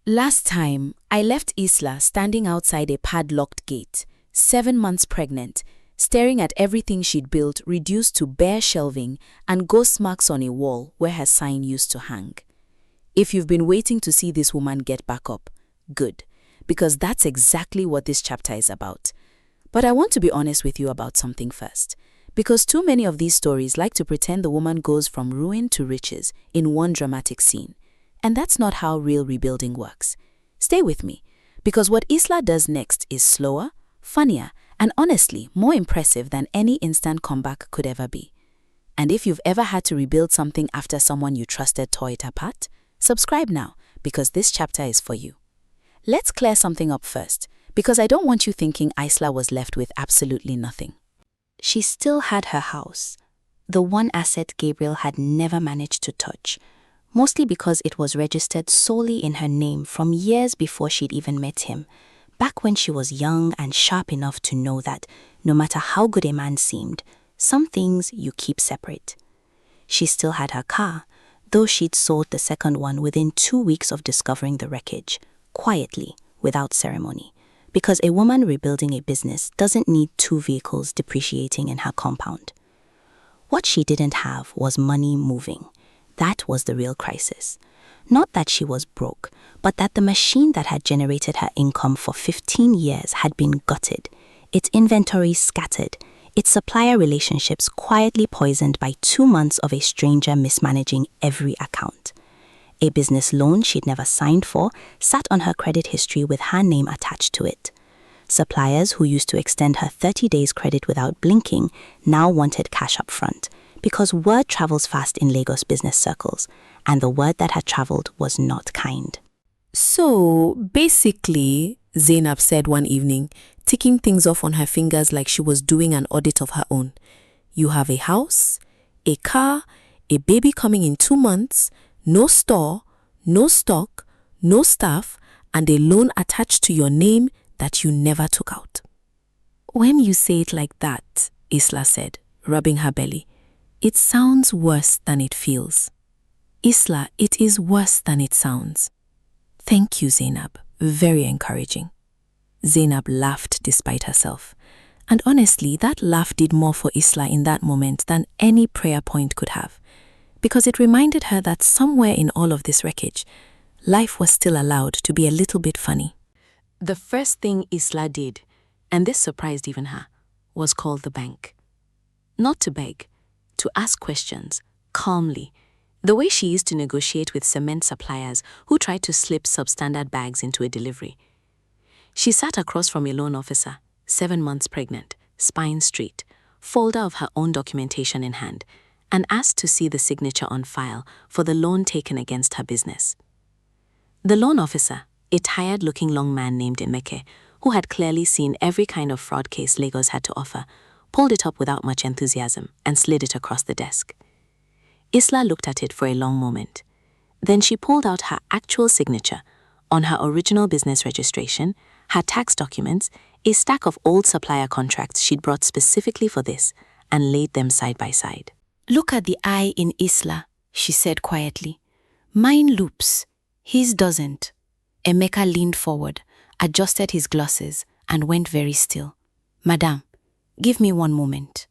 Last time, I left Isla standing outside a padlocked gate, 7 months pregnant, staring at everything she'd built reduced to bare shelving and ghost marks on a wall where her sign used to hang. If you've been waiting to see this woman get back up, good, because that's exactly what this chapter is about. But I want to be honest with you about something first, because too many of these stories like to pretend the woman goes from ruin to riches in one dramatic scene. And that's not how real rebuilding works. Stay with me, because what Isla does next is slower, funnier, and honestly more impressive than any instant comeback could ever be. And if you've ever had to rebuild something after someone you trusted tore it apart, subscribe now, because this chapter is for you. Let's clear something up first, because I don't want you thinking Isla was left with absolutely nothing. She still had her house, the one asset Gabriel had never managed to touch, mostly because it was registered solely in her name from years before she'd even met him, back when she was young and sharp enough to know that, no matter how good a man seemed, some things you keep separate. She still had her car, though she'd sold the second one within 2 weeks of discovering the wreckage, quietly, without ceremony, because a woman rebuilding a business doesn't need 2 vehicles depreciating in her compound. What she didn't have was money moving. That was the real crisis. Not that she was broke, but that the machine that had generated her income for 15 years had been gutted, its inventory scattered, its supplier relationships quietly poisoned by 2 months of a stranger mismanaging every account. A business loan she'd never signed for sat on her credit history with her name attached to it. Suppliers who used to extend her 30 days credit without blinking now wanted cash up front, because word travels fast in Lagos business circles, and the word that had traveled was not kind. So, basically, Zainab said one evening, ticking things off on her fingers like she was doing an audit of her own. You have a house, a car, a baby coming in 2 months, no store, no stock, no staff, and a loan attached to your name that you never took out. When you say it like that, Isla said, rubbing her belly, it sounds worse than it feels. Isla, it is worse than it sounds. Thank you, Zainab. Very encouraging. Zainab laughed despite herself. And honestly, that laugh did more for Isla in that moment than any prayer point could have, because it reminded her that somewhere in all of this wreckage, life was still allowed to be a little bit funny. The first thing Isla did, and this surprised even her, was call the bank. Not to beg, to ask questions, calmly, the way she used to negotiate with cement suppliers who tried to slip substandard bags into a delivery. She sat across from a loan officer, 7 months pregnant, spine straight, folder of her own documentation in hand, and asked to see the signature on file for the loan taken against her business. The loan officer, a tired-looking long man named Emeke, who had clearly seen every kind of fraud case Lagos had to offer, pulled it up without much enthusiasm and slid it across the desk. Isla looked at it for a long moment. Then she pulled out her actual signature on her original business registration, her tax documents, a stack of old supplier contracts she'd brought specifically for this, and laid them side by side. Look at the I in Isla, she said quietly. Mine loops, his doesn't. Emeka leaned forward, adjusted his glasses, and went very still. Madame, give me one moment.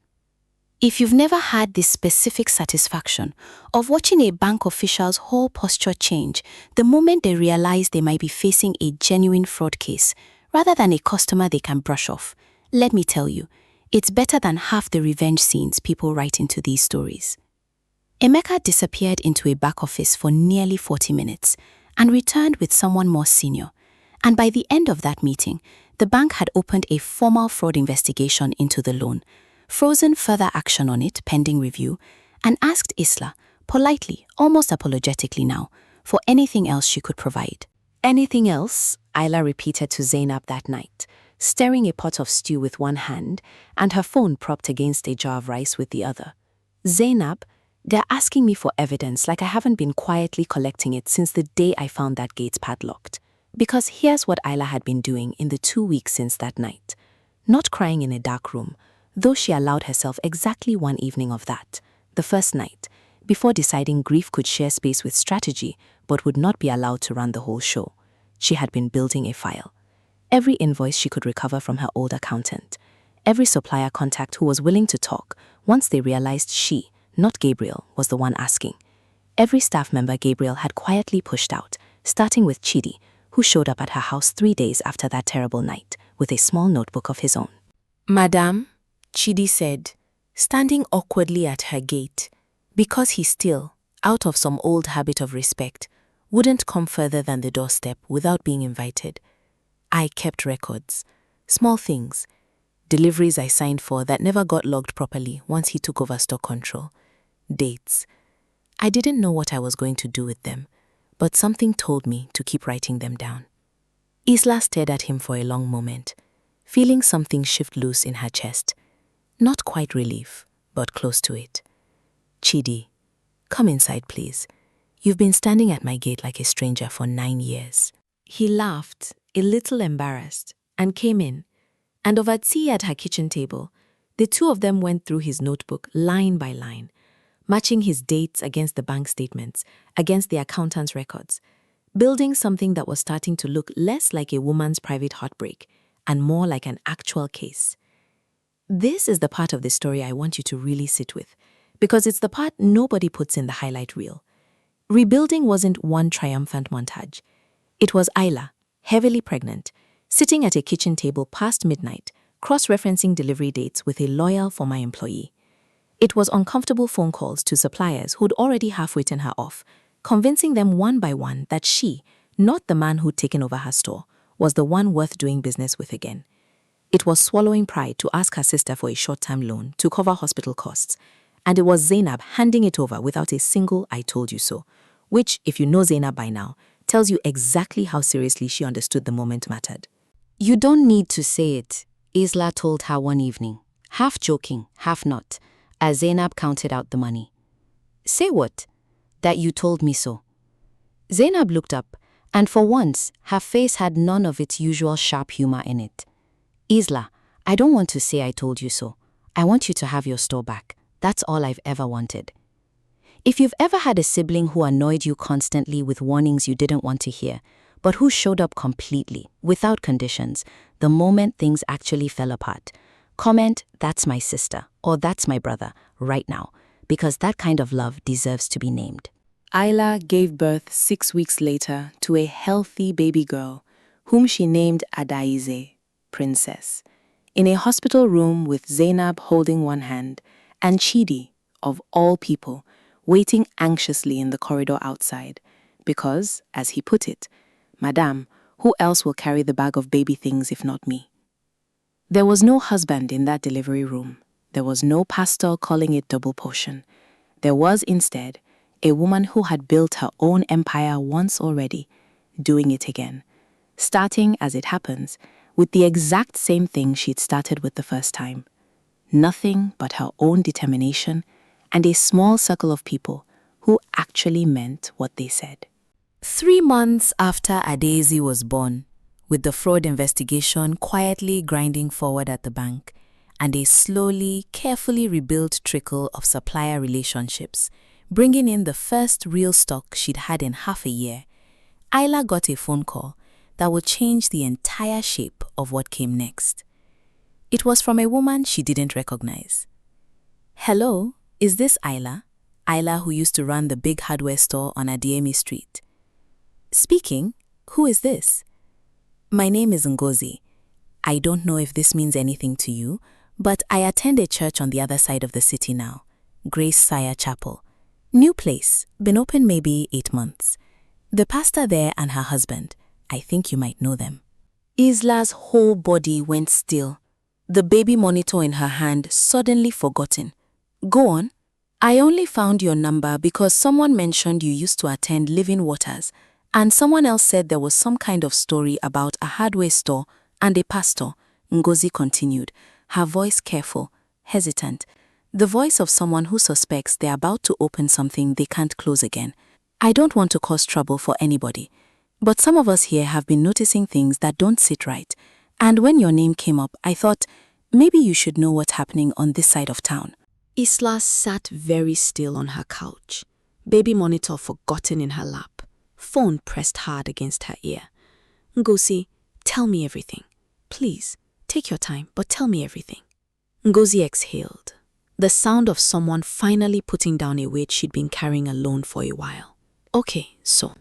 If you've never had this specific satisfaction of watching a bank official's whole posture change the moment they realize they might be facing a genuine fraud case rather than a customer they can brush off, let me tell you, it's better than half the revenge scenes people write into these stories. Emeka disappeared into a back office for nearly 40 minutes and returned with someone more senior. And by the end of that meeting, the bank had opened a formal fraud investigation into the loan, frozen further action on it pending review, and asked Isla, politely, almost apologetically now, for anything else she could provide. Anything else? Isla repeated to Zainab that night, stirring a pot of stew with one hand and her phone propped against a jar of rice with the other. Zainab, they're asking me for evidence like I haven't been quietly collecting it since the day I found that gate padlocked. Because here's what Isla had been doing in the 2 weeks since that night. Not crying in a dark room, though she allowed herself exactly one evening of that, the first night, before deciding grief could share space with strategy but would not be allowed to run the whole show. she had been building a file. Every invoice she could recover from her old accountant. Every supplier contact who was willing to talk once they realized she, not Gabriel, was the one asking. Every staff member Gabriel had quietly pushed out, starting with Chidi, who showed up at her house 3 days after that terrible night with a small notebook of his own. Madame, Chidi said, standing awkwardly at her gate, because he still, out of some old habit of respect, wouldn't come further than the doorstep without being invited. I kept records, small things, deliveries I signed for that never got logged properly once he took over stock control, dates. I didn't know what I was going to do with them, but something told me to keep writing them down. Isla stared at him for a long moment, feeling something shift loose in her chest. Not quite relief, but close to it. Chidi, come inside, please. You've been standing at my gate like a stranger for 9 years. He laughed, a little embarrassed, and came in. And over tea at her kitchen table, the two of them went through his notebook line by line, matching his dates against the bank statements, against the accountant's records, building something that was starting to look less like a woman's private heartbreak and more like an actual case. This is the part of the story I want you to really sit with, because it's the part nobody puts in the highlight reel. Rebuilding wasn't one triumphant montage. It was Isla, heavily pregnant, sitting at a kitchen table past midnight, cross-referencing delivery dates with a loyal former employee. It was uncomfortable phone calls to suppliers who'd already half-written her off, convincing them one by one that she, not the man who'd taken over her store, was the one worth doing business with again. It was swallowing pride to ask her sister for a short-term loan to cover hospital costs, and it was Zainab handing it over without a single "I told you so," which, if you know Zainab by now, tells you exactly how seriously she understood the moment mattered. You don't need to say it, Isla told her one evening, half joking, half not, as Zainab counted out the money. Say what? That you told me so. Zainab looked up, and for once, her face had none of its usual sharp humor in it. Isla, I don't want to say I told you so. I want you to have your store back. That's all I've ever wanted. If you've ever had a sibling who annoyed you constantly with warnings you didn't want to hear, but who showed up completely, without conditions, the moment things actually fell apart, comment, "That's my sister," or "That's my brother," right now, because that kind of love deserves to be named. Isla gave birth 6 weeks later to a healthy baby girl, whom she named Adaize, Princess, in a hospital room with Zainab holding one hand and Chidi, of all people, waiting anxiously in the corridor outside, because, as he put it, "Madame, who else will carry the bag of baby things if not me?" There was no husband in that delivery room. There was no pastor calling it double portion. There was, instead, a woman who had built her own empire once already, doing it again, starting, as it happens, with the exact same thing she'd started with the first time. Nothing but her own determination and a small circle of people who actually meant what they said. 3 months after Adaize was born, with the fraud investigation quietly grinding forward at the bank, and a slowly, carefully rebuilt trickle of supplier relationships, bringing in the first real stock she'd had in half a year, Isla got a phone call that would change the entire shape of what came next. It was from a woman she didn't recognize. "Hello, is this Isla? Isla who used to run the big hardware store on Adiemi Street." "Speaking, who is this?" "My name is Ngozi. I don't know if this means anything to you, but I attend a church on the other side of the city now, Grace Sire Chapel. New place, been open maybe 8 months. The pastor there and her husband, I think you might know them." Isla's whole body went still, the baby monitor in her hand suddenly forgotten. "Go on." "I only found your number because someone mentioned you used to attend Living Waters, and someone else said there was some kind of story about a hardware store and a pastor," Ngozi continued, her voice careful, hesitant, the voice of someone who suspects they're about to open something they can't close again. "I don't want to cause trouble for anybody, but some of us here have been noticing things that don't sit right, and when your name came up, I thought, maybe you should know what's happening on this side of town." Isla sat very still on her couch, baby monitor forgotten in her lap, phone pressed hard against her ear. Ngozi, tell me everything. Please, take your time, but tell me everything. Ngozi exhaled, the sound of someone finally putting down a weight she'd been carrying alone for a while. Okay, so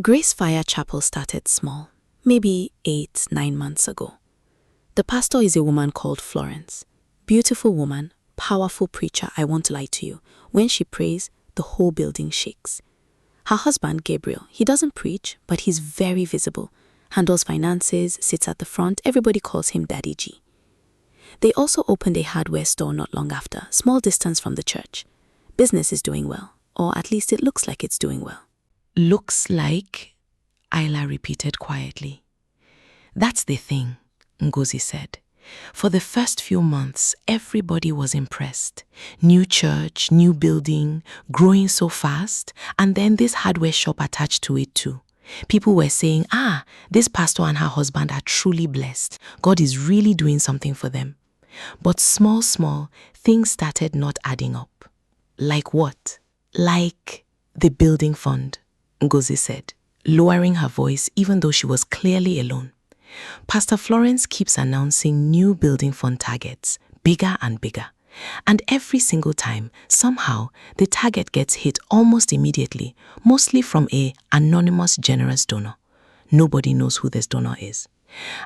Grace Fire Chapel started small, maybe 8-9 months ago. The pastor is a woman called Florence. Beautiful woman, powerful preacher, I won't lie to you. When she prays, the whole building shakes. Her husband, Gabriel, he doesn't preach, but he's very visible. Handles finances, sits at the front, everybody calls him Daddy G. They also opened a hardware store not long after, small distance from the church. Business is doing well, or at least it looks like it's doing well. Looks like, Isla repeated quietly. That's the thing, Ngozi said. For the first few months, everybody was impressed. New church, new building, growing so fast, and then this hardware shop attached to it too. People were saying, this pastor and her husband are truly blessed. God is really doing something for them. But small, things started not adding up. Like what? Like the building fund, Ngozi said, lowering her voice even though she was clearly alone. Pastor Florence keeps announcing new building fund targets, bigger and bigger. And every single time, somehow, the target gets hit almost immediately, mostly from an anonymous generous donor. Nobody knows who this donor is.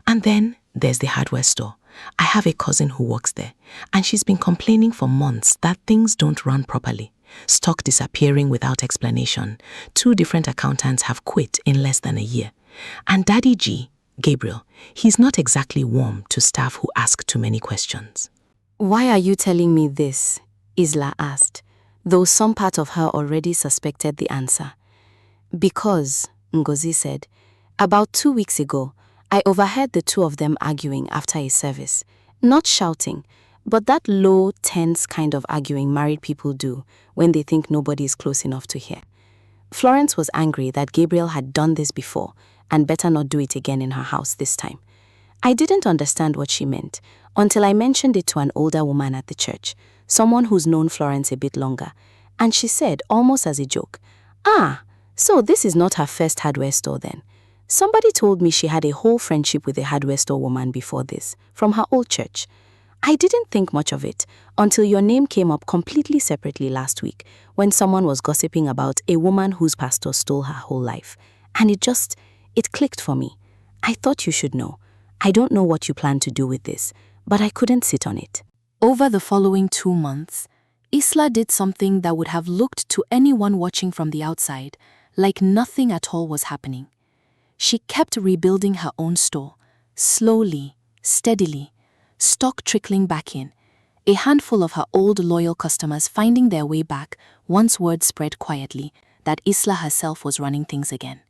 And then there's the hardware store. I have a cousin who works there, and she's been complaining for months that things don't run properly. Stock disappearing without explanation. 2 different accountants have quit in less than a year. And Daddy G, Gabriel, he's not exactly warm to staff who ask too many questions. Why are you telling me this? Isla asked, though some part of her already suspected the answer. Because, Ngozi said, about 2 weeks ago, I overheard the 2 of them arguing after a service. Not shouting, but that low, tense kind of arguing married people do when they think nobody is close enough to hear. Florence was angry that Gabriel had done this before and better not do it again in her house this time. I didn't understand what she meant until I mentioned it to an older woman at the church, someone who's known Florence a bit longer, and she said, almost as a joke, so this is not her first hardware store then. Somebody told me she had a whole friendship with a hardware store woman before this, from her old church. I didn't think much of it until your name came up completely separately last week when someone was gossiping about a woman whose pastor stole her whole life. And it clicked for me. I thought you should know. I don't know what you plan to do with this, but I couldn't sit on it. Over the following 2 months, Isla did something that would have looked to anyone watching from the outside like nothing at all was happening. She kept rebuilding her own store, slowly, steadily, stock trickling back in, a handful of her old loyal customers finding their way back once word spread quietly that Isla herself was running things again.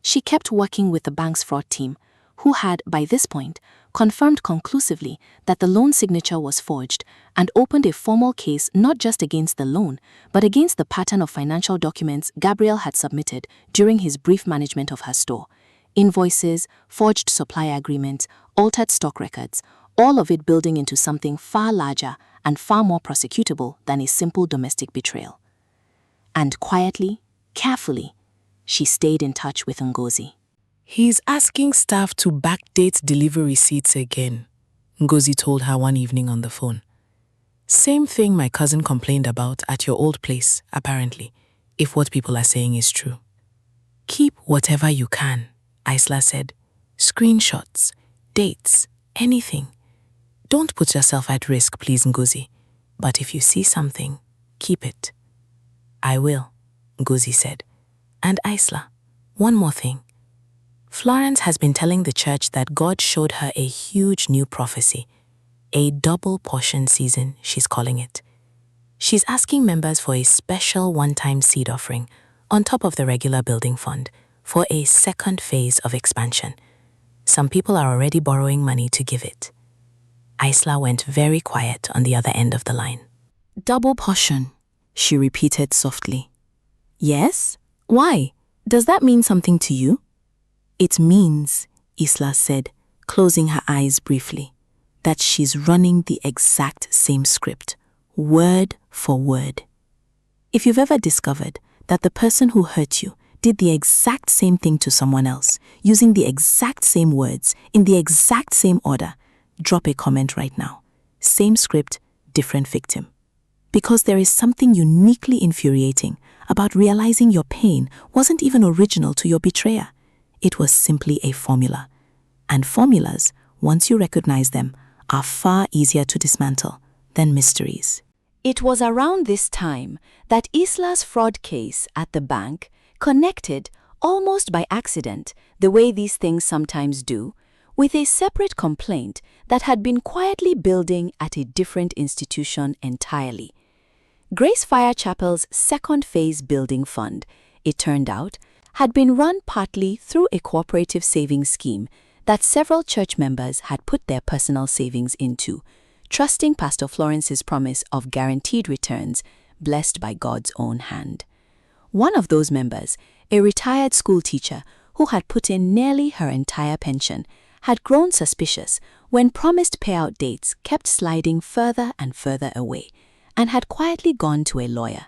She kept working with the bank's fraud team, who had, by this point, confirmed conclusively that the loan signature was forged and opened a formal case not just against the loan, but against the pattern of financial documents Gabriel had submitted during his brief management of her store. Invoices, forged supply agreements, altered stock records, all of it building into something far larger and far more prosecutable than a simple domestic betrayal. And quietly, carefully, she stayed in touch with Ngozi. He's asking staff to backdate delivery receipts again, Ngozi told her one evening on the phone. Same thing my cousin complained about at your old place, apparently, if what people are saying is true. Keep whatever you can, Isla said. Screenshots, dates, anything. Don't put yourself at risk, please, Ngozi. But if you see something, keep it. I will, Ngozi said. And Isla, one more thing. Florence has been telling the church that God showed her a huge new prophecy, a double portion season, she's calling it. She's asking members for a special one-time seed offering on top of the regular building fund for a second phase of expansion. Some people are already borrowing money to give it. Isla went very quiet on the other end of the line. Double portion, she repeated softly. Yes? Why? Does that mean something to you? It means, Isla said, closing her eyes briefly, that she's running the exact same script, word for word. If you've ever discovered that the person who hurt you did the exact same thing to someone else, using the exact same words, in the exact same order, drop a comment right now. Same script, different victim. Because there is something uniquely infuriating about realizing your pain wasn't even original to your betrayer. It was simply a formula. And formulas, once you recognize them, are far easier to dismantle than mysteries. It was around this time that Isla's fraud case at the bank connected, almost by accident, the way these things sometimes do, with a separate complaint that had been quietly building at a different institution entirely. Grace Fire Chapel's second phase building fund, it turned out, had been run partly through a cooperative savings scheme that several church members had put their personal savings into, trusting Pastor Florence's promise of guaranteed returns, blessed by God's own hand. One of those members, a retired school teacher who had put in nearly her entire pension, had grown suspicious when promised payout dates kept sliding further and further away, and had quietly gone to a lawyer.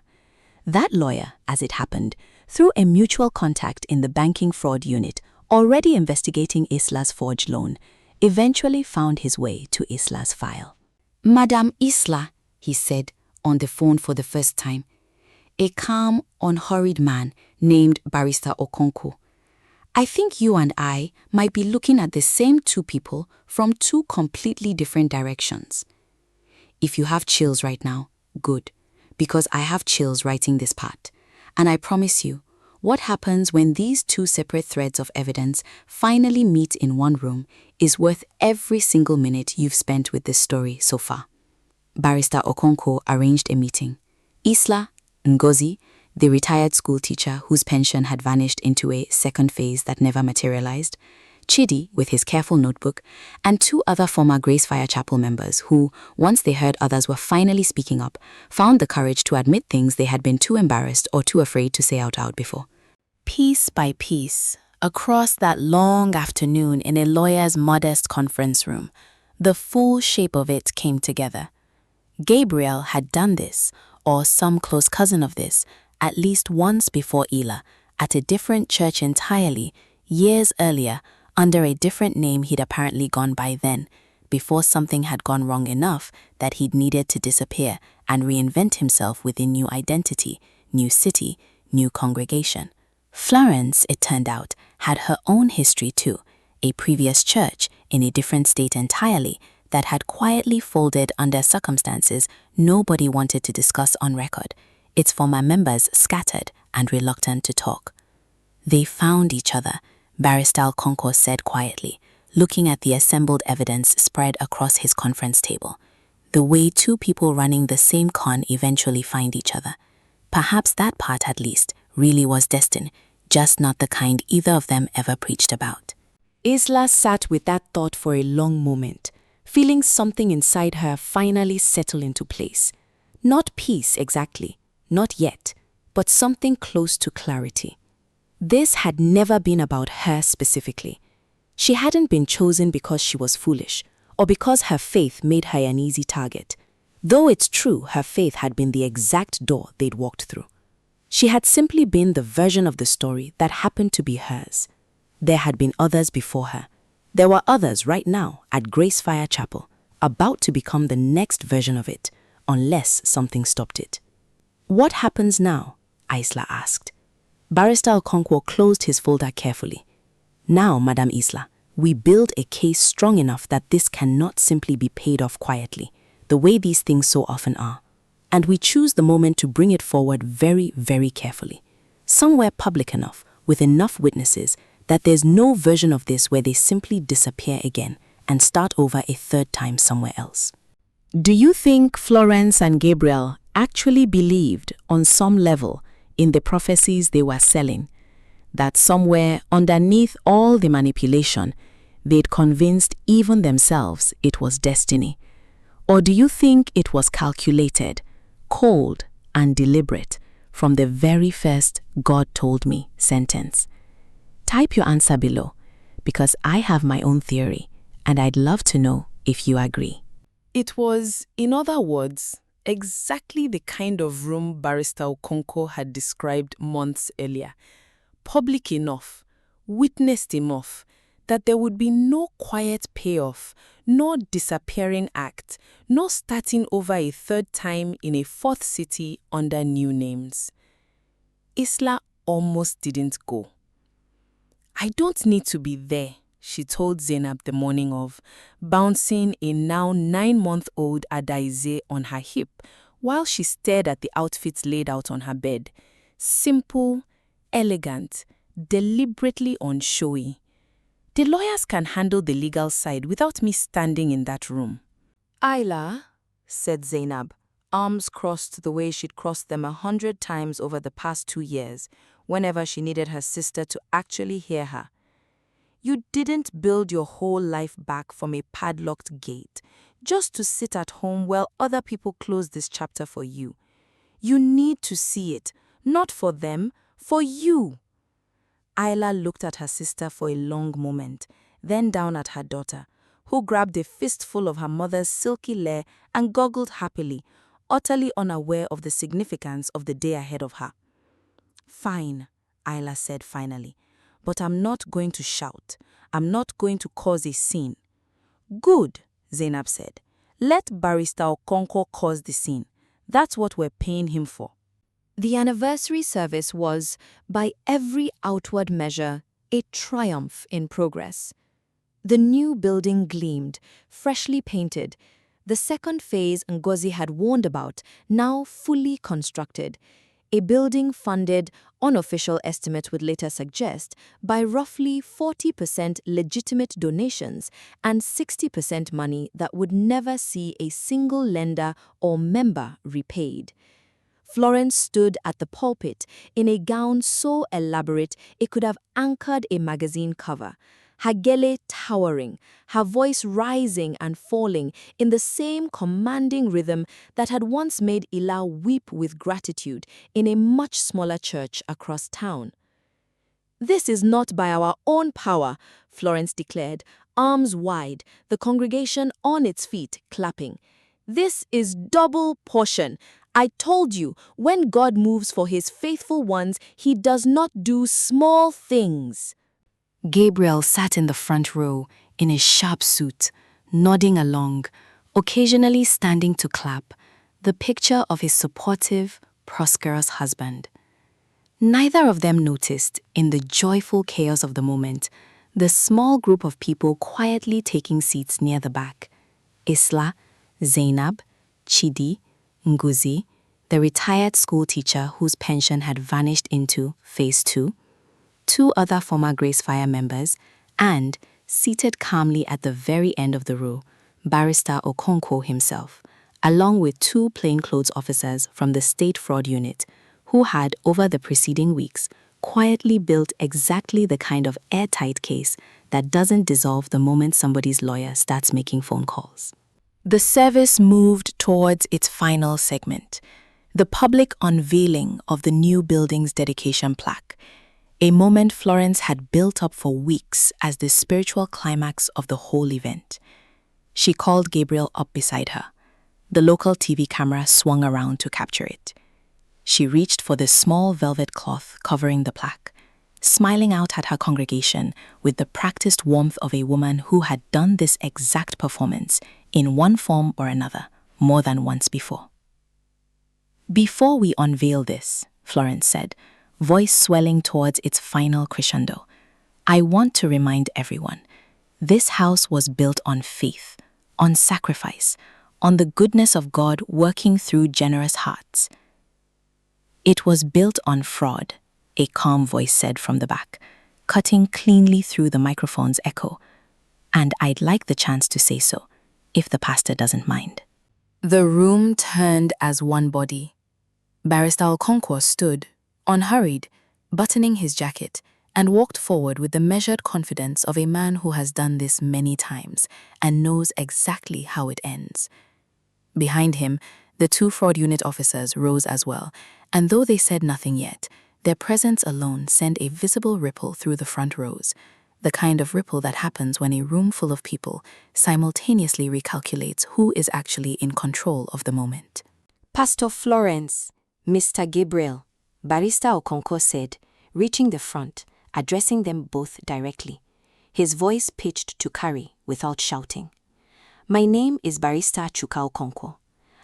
That lawyer, as it happened, through a mutual contact in the banking fraud unit already investigating Isla's forged loan, eventually found his way to Isla's file. Madam Isla, he said on the phone for the first time, a calm, unhurried man named Barrister Okonkwo. I think you and I might be looking at the same two people from two completely different directions. If you have chills right now, good, because I have chills writing this part. And I promise you, what happens when these two separate threads of evidence finally meet in one room is worth every single minute you've spent with this story so far. Barrister Okonkwo arranged a meeting. Isla, Ngozi, the retired school teacher whose pension had vanished into a second phase that never materialized, Chidi with his careful notebook, and two other former Grace Fire Chapel members who, once they heard others were finally speaking up, found the courage to admit things they had been too embarrassed or too afraid to say out loud before. Piece by piece, across that long afternoon in a lawyer's modest conference room, the full shape of it came together. Gabriel had done this, or some close cousin of this, at least once before Isla, at a different church entirely, years earlier, under a different name he'd apparently gone by then, before something had gone wrong enough that he'd needed to disappear and reinvent himself with a new identity, new city, new congregation. Florence, it turned out, had her own history too, a previous church in a different state entirely that had quietly folded under circumstances nobody wanted to discuss on record, its former members scattered and reluctant to talk. They found each other, Barrister Okonkwo said quietly, looking at the assembled evidence spread across his conference table. The way two people running the same con eventually find each other. Perhaps that part, at least, really was destined, just not the kind either of them ever preached about. Isla sat with that thought for a long moment, feeling something inside her finally settle into place. Not peace exactly, not yet, but something close to clarity. This had never been about her specifically. She hadn't been chosen because she was foolish, or because her faith made her an easy target, though it's true her faith had been the exact door they'd walked through. She had simply been the version of the story that happened to be hers. There had been others before her. There were others right now at Grace Fire Chapel, about to become the next version of it, unless something stopped it. What happens now? Isla asked. Barrister Okonkwo closed his folder carefully. Now, Madam Isla, we build a case strong enough that this cannot simply be paid off quietly, the way these things so often are. And we choose the moment to bring it forward very, very carefully. Somewhere public enough, with enough witnesses, that there's no version of this where they simply disappear again and start over a third time somewhere else. Do you think Florence and Gabriel actually believed, on some level, in the prophecies they were selling, that somewhere underneath all the manipulation, they'd convinced even themselves it was destiny? Or do you think it was calculated, cold, and deliberate from the very first "God told me" sentence? Type your answer below, because I have my own theory, and I'd love to know if you agree. It was, in other words, exactly the kind of room Barrister Okonkwo had described months earlier. public enough, witnessed enough, that there would be no quiet payoff, no disappearing act, no starting over a third time in a fourth city under new names. Isla almost didn't go. "I don't need to be there," she told Zainab the morning of, bouncing a now 9-month-old Adaize on her hip while she stared at the outfits laid out on her bed. Simple, elegant, deliberately unshowy. "The lawyers can handle the legal side without me standing in that room." Isla, said Zainab, arms crossed the way she'd crossed them 100 times over the past 2 years, whenever she needed her sister to actually hear her. "You didn't build your whole life back from a padlocked gate just to sit at home while other people close this chapter for you. You need to see it, not for them, for you." Isla looked at her sister for a long moment, then down at her daughter, who grabbed a fistful of her mother's silky lace and goggled happily, utterly unaware of the significance of the day ahead of her. "Fine," Isla said finally, "but I'm not going to shout. I'm not going to cause a scene." "Good," Zainab said. "Let Barrister Okonkwo cause the scene. That's what we're paying him for." The anniversary service was, by every outward measure, a triumph in progress. The new building gleamed, freshly painted, the second phase Ngozi had warned about, now fully constructed. A building funded, unofficial estimates would later suggest, by roughly 40% legitimate donations and 60% money that would never see a single lender or member repaid. Florence stood at the pulpit in a gown so elaborate it could have anchored a magazine cover, her gele towering, her voice rising and falling in the same commanding rhythm that had once made Isla weep with gratitude in a much smaller church across town. "This is not by our own power," Florence declared, arms wide, the congregation on its feet clapping. "This is double portion. I told you, when God moves for his faithful ones, he does not do small things." Gabriel sat in the front row, in his sharp suit, nodding along, occasionally standing to clap, the picture of his supportive, prosperous husband. Neither of them noticed, in the joyful chaos of the moment, the small group of people quietly taking seats near the back. Isla, Zainab, Chidi, Ngozi, the retired school teacher whose pension had vanished into Phase 2, 2 other former Grace Fire members, and, seated calmly at the very end of the row, Barrister Okonkwo himself, along with 2 plainclothes officers from the State Fraud Unit, who had, over the preceding weeks, quietly built exactly the kind of airtight case that doesn't dissolve the moment somebody's lawyer starts making phone calls. The service moved towards its final segment, the public unveiling of the new building's dedication plaque, a moment Florence had built up for weeks as the spiritual climax of the whole event. She called Gabriel up beside her. The local TV camera swung around to capture it. She reached for the small velvet cloth covering the plaque, smiling out at her congregation with the practiced warmth of a woman who had done this exact performance in one form or another more than once before. "Before we unveil this," Florence said, voice swelling towards its final crescendo, "I want to remind everyone, this house was built on faith, on sacrifice, on the goodness of God working through generous hearts. It was built on fraud," a calm voice said from the back, cutting cleanly through the microphone's echo. "And I'd like the chance to say so, if the pastor doesn't mind." The room turned as one body. Barrister Okonkwo stood, unhurried, buttoning his jacket, and walked forward with the measured confidence of a man who has done this many times and knows exactly how it ends. Behind him, the 2 fraud unit officers rose as well, and though they said nothing yet, their presence alone sent a visible ripple through the front rows, the kind of ripple that happens when a room full of people simultaneously recalculates who is actually in control of the moment. "Pastor Florence, Mr. Gabriel," Barrister Okonkwo said, reaching the front, addressing them both directly. His voice pitched to carry without shouting. My name is Barrister Chuka Okonkwo.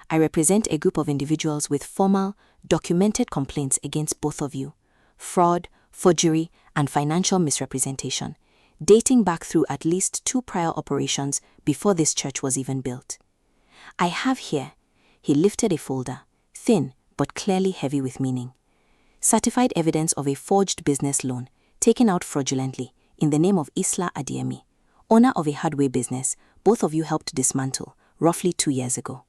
I represent a group of individuals with formal, documented complaints against both of you. Fraud, forgery, and financial misrepresentation, dating back through at least 2 prior operations before this church was even built. I have here, he lifted a folder, thin but clearly heavy with meaning. Certified evidence of a forged business loan taken out fraudulently in the name of Isla Adeyemi, owner of a hardware business both of you helped dismantle roughly 2 years ago.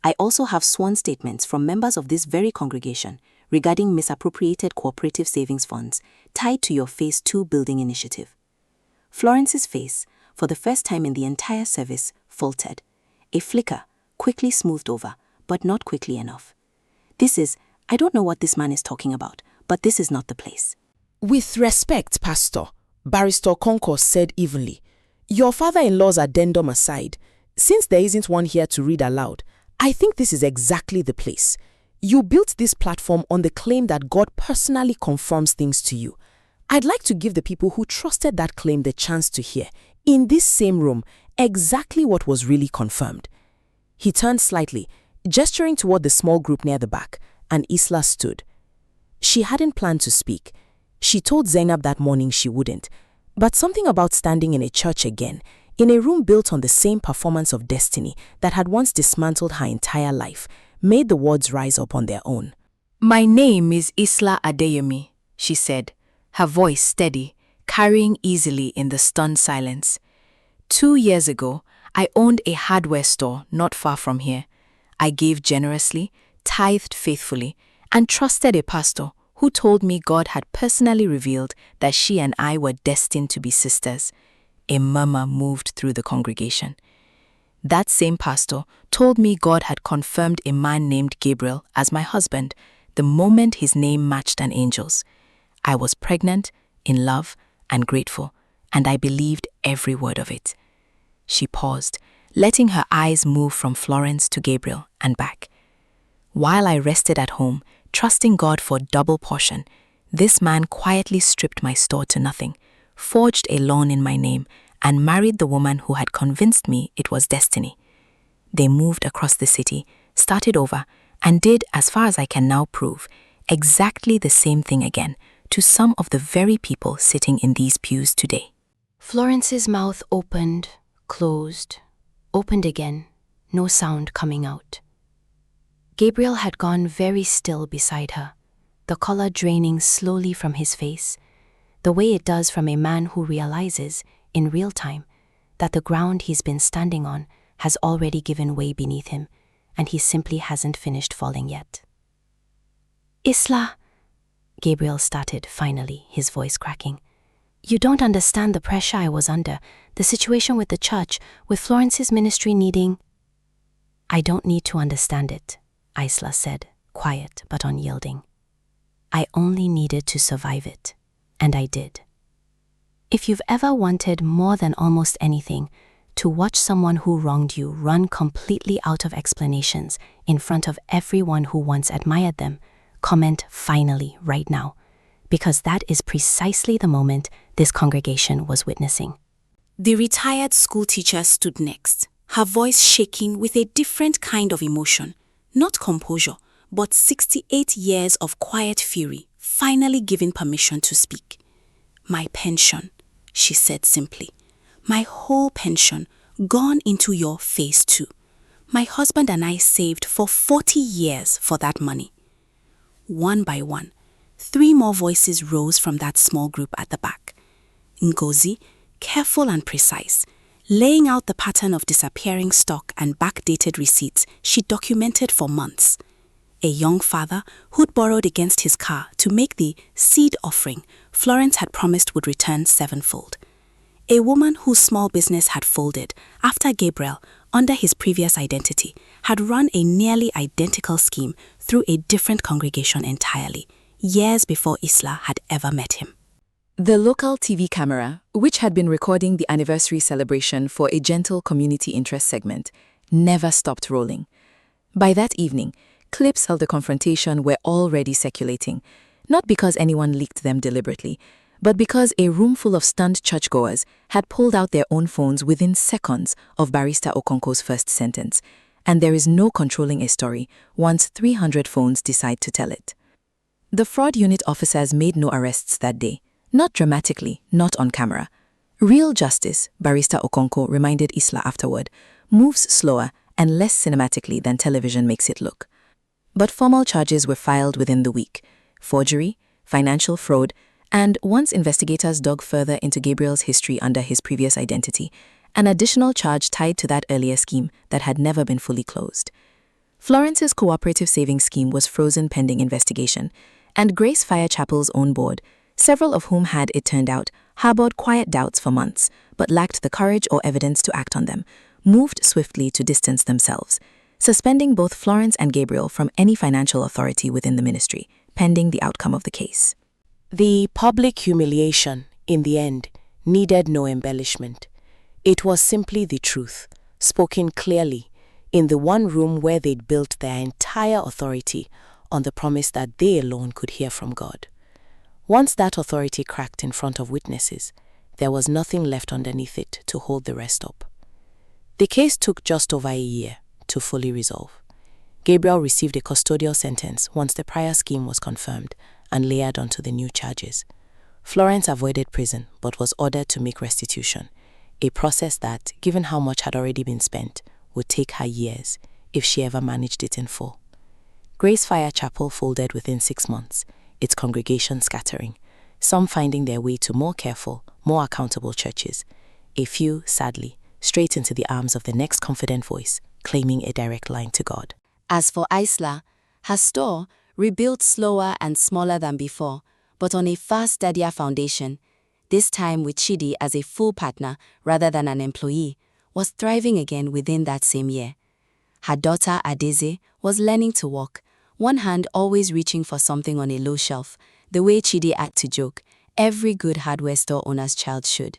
I also have sworn statements from members of this very congregation regarding misappropriated cooperative savings funds tied to your Phase 2 building initiative. Florence's face, for the first time in the entire service, faltered. A flicker, quickly smoothed over, but not quickly enough. I don't know what this man is talking about, but this is not the place. With respect, Pastor, Barrister Okonkwo said evenly, your father-in-law's addendum aside, since there isn't one here to read aloud, I think this is exactly the place. You built this platform on the claim that God personally confirms things to you. I'd like to give the people who trusted that claim the chance to hear, in this same room, exactly what was really confirmed. He turned slightly, gesturing toward the small group near the back, and Isla stood. She hadn't planned to speak. She told Zainab that morning she wouldn't. But something about standing in a church again, in a room built on the same performance of destiny that had once dismantled her entire life, made the words rise up on their own. My name is Isla Adeyemi, she said, her voice steady, carrying easily in the stunned silence. 2 years ago, I owned a hardware store not far from here. I gave generously, tithed faithfully, and trusted a pastor who told me God had personally revealed that she and I were destined to be sisters. A murmur moved through the congregation. That same pastor told me God had confirmed a man named Gabriel as my husband the moment his name matched an angel's. I was pregnant, in love, and grateful, and I believed every word of it. She paused, letting her eyes move from Florence to Gabriel and back. While I rested at home, trusting God for double portion, this man quietly stripped my store to nothing, forged a loan in my name, and married the woman who had convinced me it was destiny. They moved across the city, started over, and did, as far as I can now prove, exactly the same thing again to some of the very people sitting in these pews today. Florence's mouth opened, closed, opened again, no sound coming out. Gabriel had gone very still beside her, the color draining slowly from his face, the way it does from a man who realizes, in real time, that the ground he's been standing on has already given way beneath him, and he simply hasn't finished falling yet. Isla, Gabriel started finally, his voice cracking. You don't understand the pressure I was under, the situation with the church, with Florence's ministry needing... I don't need to understand it, Isla said, quiet but unyielding. I only needed to survive it, and I did. If you've ever wanted more than almost anything, to watch someone who wronged you run completely out of explanations in front of everyone who once admired them, comment finally right now, because that is precisely the moment this congregation was witnessing. The retired school teacher stood next, her voice shaking with a different kind of emotion, not composure, but 68 years of quiet fury, finally given permission to speak. My pension, she said simply. My whole pension gone into your Phase 2. My husband and I saved for 40 years for that money. One by one, 3 more voices rose from that small group at the back. Ngozi, careful and precise, laying out the pattern of disappearing stock and backdated receipts she documented for months. A young father who'd borrowed against his car to make the seed offering Florence had promised would return 7-fold. A woman whose small business had folded after Gabriel, under his previous identity, had run a nearly identical scheme through a different congregation entirely, years before Isla had ever met him. The local TV camera, which had been recording the anniversary celebration for a gentle community interest segment, never stopped rolling. By that evening, clips of the confrontation were already circulating, Not because anyone leaked them deliberately, but because a roomful of stunned churchgoers had pulled out their own phones within seconds of Barrister Okonko's first sentence, and there is no controlling a story once 300 phones decide to tell it. The fraud unit officers made no arrests that day, not dramatically, not on camera. Real justice, Barrister Okonko reminded Isla afterward, moves slower and less cinematically than television makes it look. But formal charges were filed within the week: forgery, financial fraud, and once investigators dug further into Gabriel's history under his previous identity, an additional charge tied to that earlier scheme that had never been fully closed. Florence's cooperative savings scheme was frozen pending investigation, and Grace Fire Chapel's own board, several of whom had, it turned out, harbored quiet doubts for months, but lacked the courage or evidence to act on them, moved swiftly to distance themselves, suspending both Florence and Gabriel from any financial authority within the ministry, pending the outcome of the case. The public humiliation, in the end, needed no embellishment. It was simply the truth, spoken clearly, in the one room where they'd built their entire authority on the promise that they alone could hear from God. Once that authority cracked in front of witnesses, there was nothing left underneath it to hold the rest up. The case took just over a year to fully resolve. Gabriel received a custodial sentence once the prior scheme was confirmed and layered onto the new charges. Florence avoided prison but was ordered to make restitution, a process that, given how much had already been spent, would take her years if she ever managed it in full. Grace Fire Chapel folded within 6 months, its congregation scattering, some finding their way to more careful, more accountable churches, a few, sadly, straight into the arms of the next confident voice, claiming a direct line to God. As for Isla, her store, rebuilt slower and smaller than before, but on a far steadier foundation, this time with Chidi as a full partner rather than an employee, was thriving again within that same year. Her daughter Adeze was learning to walk, one hand always reaching for something on a low shelf, the way Chidi had to joke, every good hardware store owner's child should.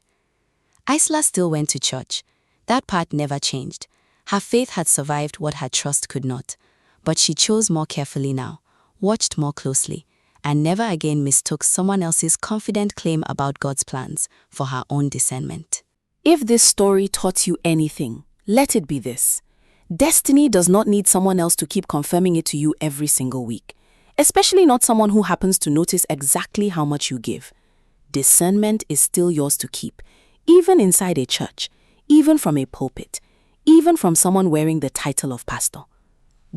Isla still went to church. That part never changed. Her faith had survived what her trust could not, but she chose more carefully now, watched more closely, and never again mistook someone else's confident claim about God's plans for her own discernment. If this story taught you anything, let it be this: destiny does not need someone else to keep confirming it to you every single week, especially not someone who happens to notice exactly how much you give. Discernment is still yours to keep, even inside a church, even from a pulpit, even from someone wearing the title of pastor.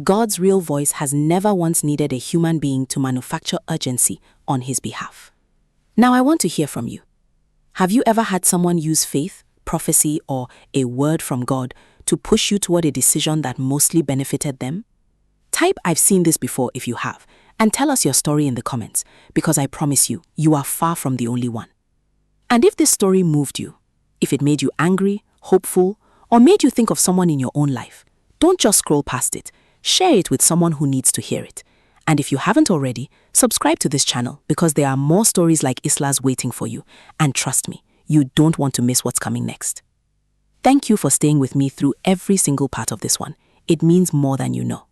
God's real voice has never once needed a human being to manufacture urgency on his behalf. Now I want to hear from you. Have you ever had someone use faith, prophecy, or a word from God to push you toward a decision that mostly benefited them? Type "I've seen this before" if you have, and tell us your story in the comments, because I promise you, you are far from the only one. And if this story moved you, if it made you angry, hopeful, or made you think of someone in your own life, don't just scroll past it. Share it with someone who needs to hear it. And if you haven't already, subscribe to this channel, because there are more stories like Isla's waiting for you. And trust me, you don't want to miss what's coming next. Thank you for staying with me through every single part of this one. It means more than you know.